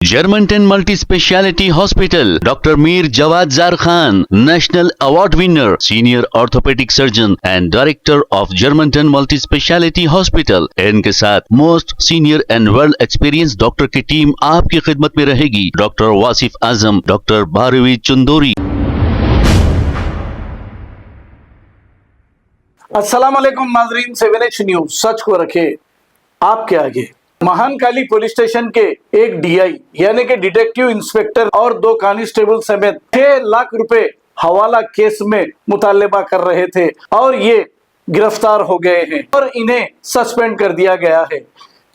Germantown Multi-Speciality Hospital, Dr. Mir Jawad Zar Khan, National Award winner, Senior Orthopedic Surgeon and Director of Germantown Multi-Speciality Hospital। इनके साथ most senior and world experience doctor की team आपकी खिदमत में रहेगी। Doctor Wasif Azam, doctor Bharvi Chandori. अस्सलाम वालेकुम नाजरीन, 7H न्यूज सच को रखे आपके आगे। महानकाली पुलिस स्टेशन के एक डीआई यानी कि डिटेक्टिव इंस्पेक्टर और 2 कांस्टेबल समेत 6 लाख रुपए हवाला केस में मुतालबा कर रहे थे और ये गिरफ्तार हो गए हैं और इन्हें सस्पेंड कर दिया गया है।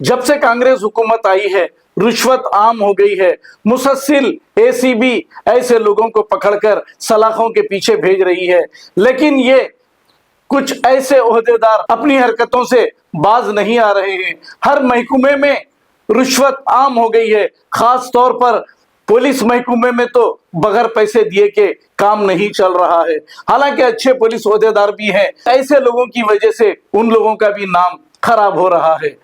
जब से कांग्रेस हुकूमत आई है रिश्वत आम हो गई है। मुसलसल एसीबी ऐसे लोगों को पकड़कर सलाखों के पीछे भेज रही है, लेकिन ये कुछ ऐसे ओहदेदार अपनी हरकतों से बाज नहीं आ रहे हैं। हर महकमे में रिश्वत आम हो गई है, खास तौर पर पुलिस महकमे में तो बगैर पैसे दिए के काम नहीं चल रहा है। हालांकि अच्छे पुलिस ओहदेदार भी हैं, ऐसे लोगों की वजह से उन लोगों का भी नाम खराब हो रहा है।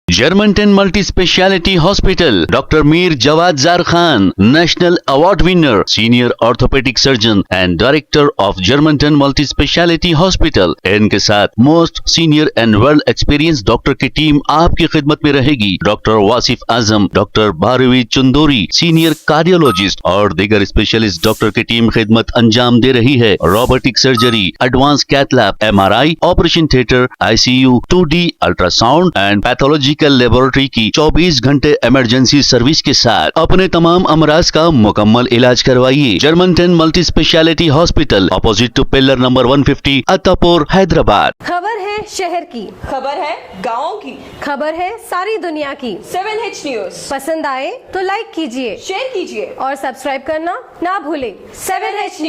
Germantown Multi-Speciality Hospital, Dr. Mir Jawad Zar Khan, National Award winner, Senior Orthopedic Surgeon and Director of Germantown Multi-Speciality Hospital। इनके साथ most senior and world experience doctor की टीम आपकी खिदमत में रहेगी। Doctor Wasif Azam, doctor Bharvi Chandori, senior cardiologist और दीगर specialist doctor की टीम खिदमत अंजाम दे रही है। Robotic surgery, advance cath lab, MRI, operation theatre, ICU, 2D ultrasound and pathology laboratory की 24 घंटे इमरजेंसी सर्विस के साथ अपने तमाम अमराज का मुकम्मल इलाज करवाइए। Germanten multi speciality hospital, opposite to pillar number 150, Attapur, Hyderabad. खबर है शहर की, खबर है गाँव की, खबर है सारी दुनिया की। 7H न्यूज पसंद आए तो लाइक कीजिए, शेयर कीजिए और सब्सक्राइब करना ना भूलें। 7H news.